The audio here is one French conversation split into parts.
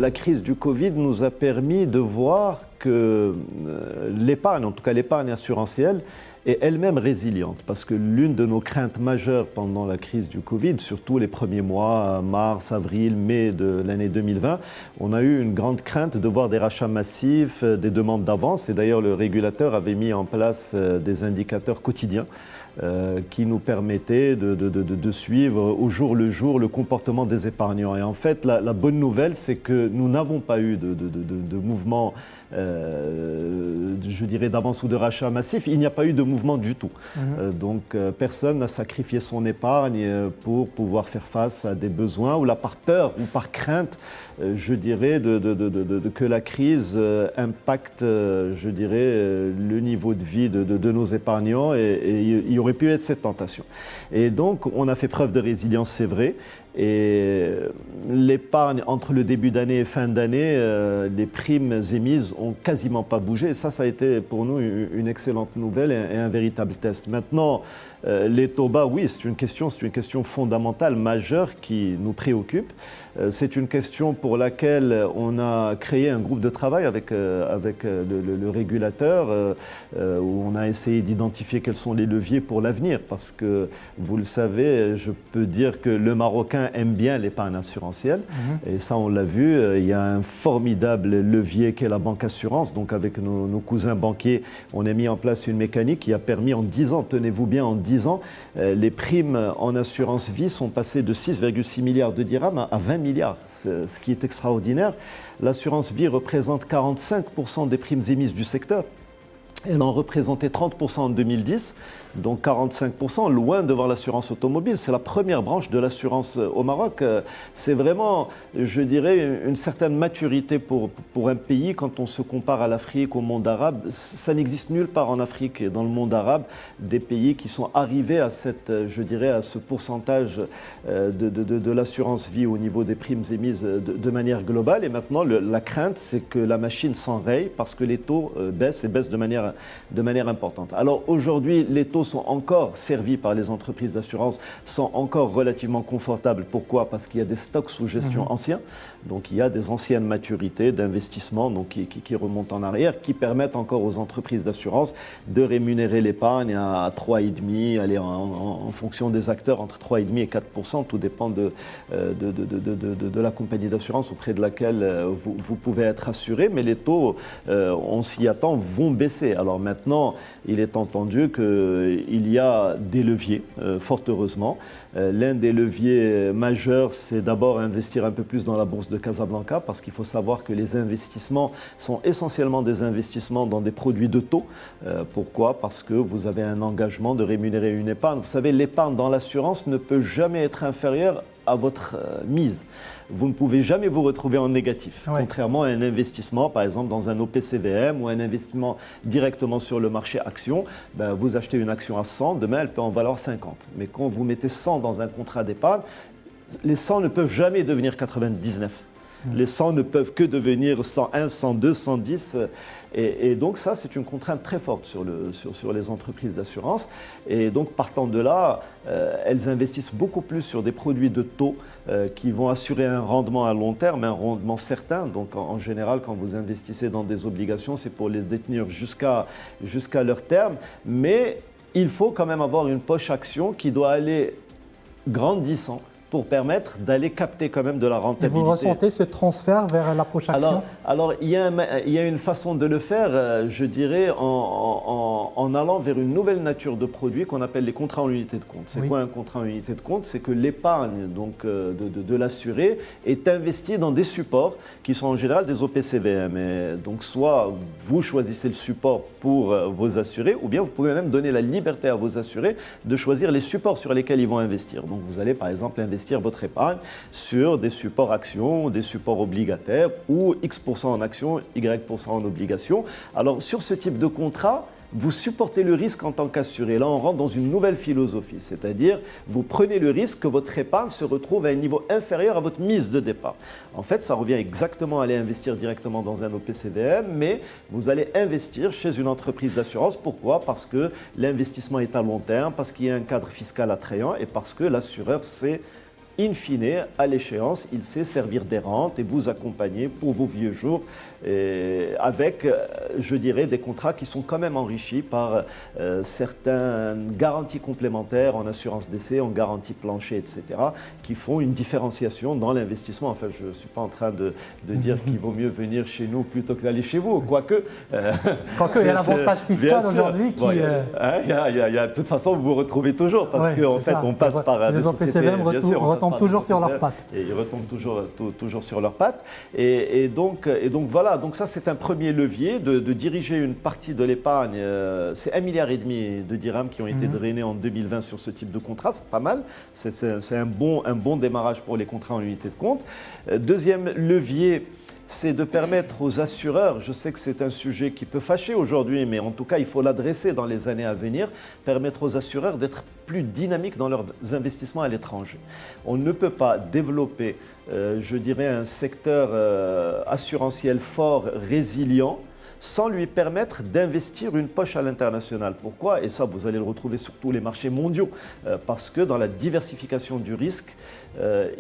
la crise du Covid nous a permis de voir que l'épargne, en tout cas l'épargne assurantielle, est elle-même résiliente. Parce que l'une de nos craintes majeures pendant la crise du Covid, surtout les premiers mois, mars, avril, mai de l'année 2020, on a eu une grande crainte de voir des rachats massifs, des demandes d'avance. Et d'ailleurs, le régulateur avait mis en place des indicateurs quotidiens qui nous permettaient de suivre au jour le jour le comportement des épargnants. Et en fait, la bonne nouvelle, c'est que nous n'avons pas eu de mouvement, je dirais, d'avance ou de rachat massif. Il n'y a pas eu de mouvement du tout. Donc, personne n'a sacrifié son épargne pour pouvoir faire face à des besoins, ou là par peur ou par crainte, je dirais, que la crise impacte, je dirais, le niveau de vie de nos épargnants, et il y aurait pu être cette tentation. Et donc, on a fait preuve de résilience, c'est vrai. Et l'épargne, entre le début d'année et fin d'année, les primes émises ont quasiment pas bougé. Et ça a été pour nous une excellente nouvelle et un véritable test. Maintenant, les taux bas, oui, c'est une question fondamentale, majeure, qui nous préoccupe. C'est une question pour laquelle on a créé un groupe de travail avec le régulateur, où on a essayé d'identifier quels sont les leviers pour l'avenir. Parce que, vous le savez, je peux dire que le Marocain aime bien l'épargne assurantielle. Et ça, on l'a vu, il y a un formidable levier qu'est la banque assurance. Donc, avec nos cousins banquiers, on a mis en place une mécanique qui a permis en 10 ans, tenez-vous bien, en 10 ans, les primes en assurance vie sont passées de 6,6 milliards de dirhams à 20 milliards, ce qui est extraordinaire. L'assurance vie représente 45% des primes émises du secteur. Elle en représentait 30% en 2010, donc 45%, loin devant l'assurance automobile. C'est la première branche de l'assurance au Maroc. C'est vraiment, je dirais, une certaine maturité pour un pays quand on se compare à l'Afrique, au monde arabe. Ça n'existe nulle part en Afrique et dans le monde arabe des pays qui sont arrivés à je dirais, à ce pourcentage de l'assurance vie au niveau des primes émises de manière globale. Et maintenant, la crainte, c'est que la machine s'enraye parce que les taux baissent et baissent de manière importante. Alors aujourd'hui, les taux sont encore servis par les entreprises d'assurance, sont encore relativement confortables. Pourquoi? Parce qu'il y a des stocks sous gestion anciens, donc il y a des anciennes maturités d'investissement qui remontent en arrière, qui permettent encore aux entreprises d'assurance de rémunérer l'épargne à 3,5%, allez, en fonction des acteurs, entre 3,5% et 4%, tout dépend de la compagnie d'assurance auprès de laquelle vous pouvez être assuré, mais les taux, on s'y attend, vont baisser. Alors maintenant, il est entendu qu'il y a des leviers, fort heureusement. L'un des leviers majeurs, c'est d'abord investir un peu plus dans la bourse de Casablanca, parce qu'il faut savoir que les investissements sont essentiellement des investissements dans des produits de taux. Pourquoi? Parce que vous avez un engagement de rémunérer une épargne. Vous savez, l'épargne dans l'assurance ne peut jamais être inférieure à votre mise. Vous ne pouvez jamais vous retrouver en négatif, contrairement à un investissement, par exemple, dans un OPCVM ou un investissement directement sur le marché action. Vous achetez une action à 100, demain, elle peut en valoir 50. Mais quand vous mettez 100 dans un contrat d'épargne, les 100 ne peuvent jamais devenir 99. Les 100 ne peuvent que devenir 101, 102, 110. Et donc ça, c'est une contrainte très forte sur les entreprises d'assurance. Et donc partant de là, elles investissent beaucoup plus sur des produits de taux qui vont assurer un rendement à long terme, un rendement certain. Donc en général, quand vous investissez dans des obligations, c'est pour les détenir jusqu'à leur terme. Mais il faut quand même avoir une poche action qui doit aller grandissant pour permettre d'aller capter quand même de la rentabilité. Et vous ressentez ce transfert vers l'approche action? Alors il y a une façon de le faire, je dirais, en allant vers une nouvelle nature de produits qu'on appelle les contrats en unité de compte. C'est quoi un contrat en unité de compte? C'est que l'épargne de l'assuré est investie dans des supports qui sont en général des OPCVM. Et donc soit vous choisissez le support pour vos assurés, ou bien vous pouvez même donner la liberté à vos assurés de choisir les supports sur lesquels ils vont investir. Donc vous allez par exemple investir votre épargne sur des supports actions, des supports obligataires ou X% en actions, Y% en obligations. Alors sur ce type de contrat, vous supportez le risque en tant qu'assuré. Là, on rentre dans une nouvelle philosophie, c'est-à-dire vous prenez le risque que votre épargne se retrouve à un niveau inférieur à votre mise de départ. En fait, ça revient exactement à aller investir directement dans un OPCVM, mais vous allez investir chez une entreprise d'assurance. Pourquoi? Parce que l'investissement est à long terme, parce qu'il y a un cadre fiscal attrayant et parce que l'assureur sait in fine, à l'échéance, il sait servir des rentes et vous accompagner pour vos vieux jours avec, je dirais, des contrats qui sont quand même enrichis par certaines garanties complémentaires en assurance décès, en garantie plancher, etc., qui font une différenciation dans l'investissement. Enfin, je ne suis pas en train de dire qu'il vaut mieux venir chez nous plutôt que d'aller chez vous, quoique... Quoique, il y a l'avantage fiscal aujourd'hui qui... De toute façon, vous vous retrouvez toujours parce qu'en fait, on passe par des sociétés... Les OPCVM retombent toujours sur leurs pattes. Et ils retombent toujours sur leurs pattes. Et donc voilà, donc ça c'est un premier levier de diriger une partie de l'épargne. C'est 1,5 milliard de dirhams qui ont été drainés en 2020 sur ce type de contrat, c'est pas mal. C'est un bon démarrage pour les contrats en unité de compte. Deuxième levier, c'est de permettre aux assureurs, je sais que c'est un sujet qui peut fâcher aujourd'hui, mais en tout cas il faut l'adresser dans les années à venir, permettre aux assureurs d'être plus dynamiques dans leurs investissements à l'étranger. On ne peut pas développer, je dirais, un secteur assurantiel fort, résilient, sans lui permettre d'investir une poche à l'international. Pourquoi? Et ça, vous allez le retrouver sur tous les marchés mondiaux, parce que dans la diversification du risque,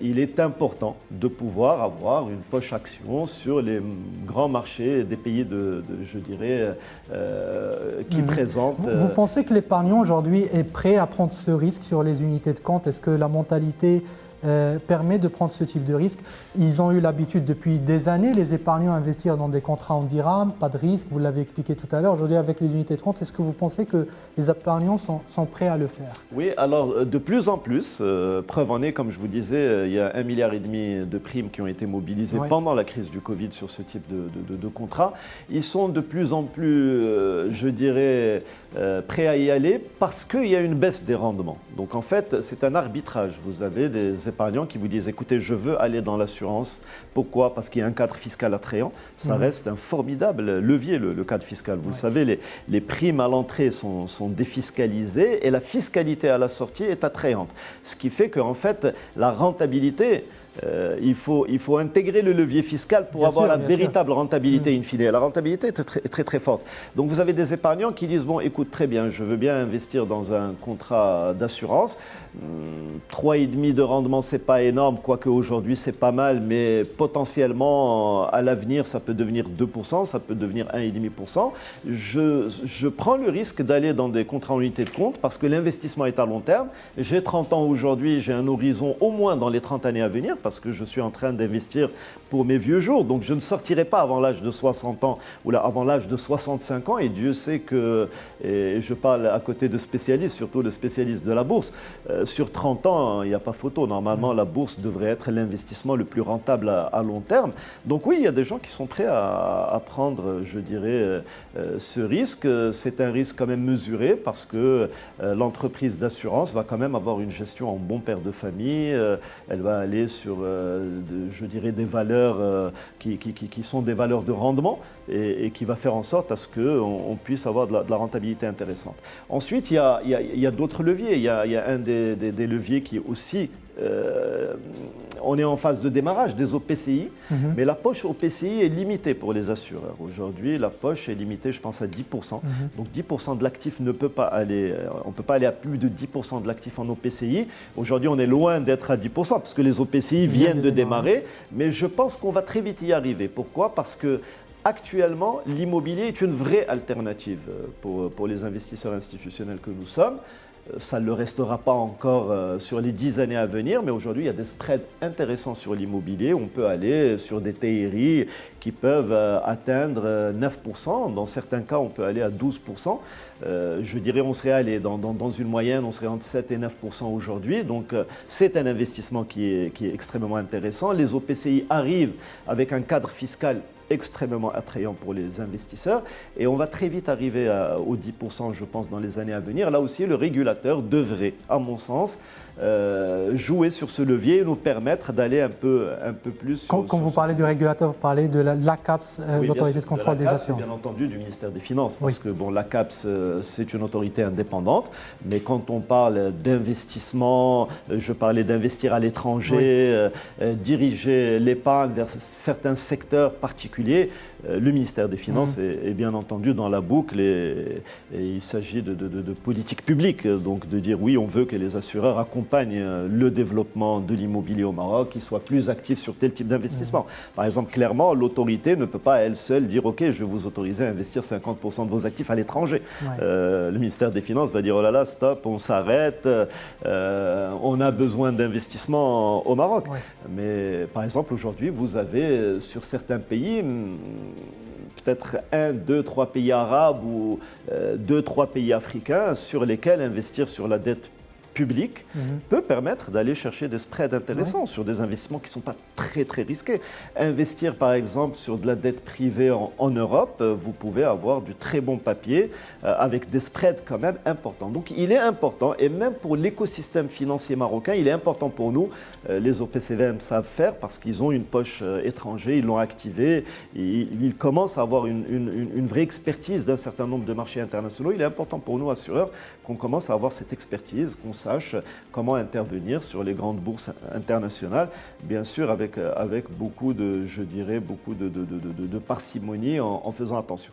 il est important de pouvoir avoir une poche action sur les grands marchés des pays je dirais, qui présentent... Vous pensez que l'épargnant aujourd'hui est prêt à prendre ce risque sur les unités de compte? Est-ce que la mentalité permet de prendre ce type de risque? Ils ont eu l'habitude depuis des années, les épargnants, à investir dans des contrats en dirhams, pas de risque, vous l'avez expliqué tout à l'heure. Aujourd'hui, avec les unités de compte, est-ce que vous pensez que les épargnants sont prêts à le faire? Oui, alors de plus en plus, preuve en est, comme je vous disais, il y a 1,5 milliard de primes qui ont été mobilisées pendant la crise du Covid sur ce type de contrat. Ils sont de plus en plus, je dirais, prêts à y aller parce qu'il y a une baisse des rendements. Donc en fait, c'est un arbitrage. Vous avez des épargnants qui vous disent, écoutez, je veux aller dans l'assurance. Pourquoi? Parce qu'il y a un cadre fiscal attrayant. Ça reste un formidable levier, le cadre fiscal. Vous le savez, les primes à l'entrée sont défiscalisées et la fiscalité à la sortie est attrayante. Ce qui fait qu'en fait, la rentabilité... il faut intégrer le levier fiscal pour avoir la véritable rentabilité in fine. La rentabilité est très très forte. Donc vous avez des épargnants qui disent, bon écoute, très bien, je veux bien investir dans un contrat d'assurance. 3,5 de rendement, c'est pas énorme, quoique aujourd'hui c'est pas mal, mais potentiellement à l'avenir ça peut devenir 2%, ça peut devenir 1,5%. Je prends le risque d'aller dans des contrats en unité de compte parce que l'investissement est à long terme. J'ai 30 ans aujourd'hui, j'ai un horizon au moins dans les 30 années à venir, parce que je suis en train d'investir pour mes vieux jours. Donc je ne sortirai pas avant l'âge de 60 ans ou avant l'âge de 65 ans. Et Dieu sait que, et je parle à côté de spécialistes, surtout de spécialistes de la bourse, sur 30 ans, il n'y a pas photo. Normalement, la bourse devrait être l'investissement le plus rentable à long terme. Donc oui, il y a des gens qui sont prêts à prendre, je dirais, ce risque. C'est un risque quand même mesuré parce que l'entreprise d'assurance va quand même avoir une gestion en bon père de famille. Elle va aller sur, je dirais, des valeurs qui sont des valeurs de rendement et qui va faire en sorte à ce qu'on puisse avoir de la rentabilité intéressante. Ensuite, il y a d'autres leviers. Il y a un des leviers qui est aussi... on est en phase de démarrage des OPCI, mais la poche OPCI est limitée pour les assureurs. Aujourd'hui, la poche est limitée, je pense, à 10%. Donc 10% de l'actif ne peut pas aller, on ne peut pas aller à plus de 10% de l'actif en OPCI. Aujourd'hui, on est loin d'être à 10% parce que les OPCI viennent de démarrer, mais je pense qu'on va très vite y arriver. Pourquoi? Parce que actuellement, l'immobilier est une vraie alternative pour les investisseurs institutionnels que nous sommes. Ça ne le restera pas encore sur les 10 années à venir, mais aujourd'hui, il y a des spreads intéressants sur l'immobilier. On peut aller sur des TRI qui peuvent atteindre 9%. Dans certains cas, on peut aller à 12%. Je dirais on serait allé dans une moyenne, on serait entre 7 et 9% aujourd'hui. Donc, c'est un investissement qui est extrêmement intéressant. Les OPCI arrivent avec un cadre fiscal extrêmement attrayant pour les investisseurs et on va très vite arriver aux 10%, je pense, dans les années à venir. Là aussi, le régulateur devrait, à mon sens, jouer sur ce levier et nous permettre d'aller un peu plus... Quand vous parlez du régulateur, vous parlez de l'ACAPS, l'autorité de contrôle des assurances. Bien entendu du ministère des Finances, parce que bon, l'ACAPS, c'est une autorité indépendante, mais quand on parle d'investissement, je parlais d'investir à l'étranger, diriger l'épargne vers certains secteurs particuliers, le ministère des Finances est bien entendu dans la boucle et il s'agit de politique publique, donc de dire oui, on veut que les assureurs accompagnent le développement de l'immobilier au Maroc, qu'ils soient plus actifs sur tel type d'investissement. Par exemple, clairement, l'autorité ne peut pas elle seule dire ok, je vais vous autoriser à investir 50% de vos actifs à l'étranger. Le ministère des Finances va dire oh là là, stop, on s'arrête, on a besoin d'investissement au Maroc. Mais par exemple, aujourd'hui, vous avez sur certains pays, peut-être 1, 2, 3 pays arabes ou 2, 3 pays africains sur lesquels investir sur la dette public peut permettre d'aller chercher des spreads intéressants sur des investissements qui ne sont pas très risqués. Investir par exemple sur de la dette privée en Europe, vous pouvez avoir du très bon papier avec des spreads quand même importants. Donc il est important, et même pour l'écosystème financier marocain, il est important pour nous, les OPCVM savent faire parce qu'ils ont une poche étrangère, ils l'ont activée, ils commencent à avoir une vraie expertise d'un certain nombre de marchés internationaux. Il est important pour nous, assureurs, qu'on commence à avoir cette expertise, qu'on sache comment intervenir sur les grandes bourses internationales, bien sûr avec beaucoup de, je dirais, beaucoup de parcimonie en faisant attention.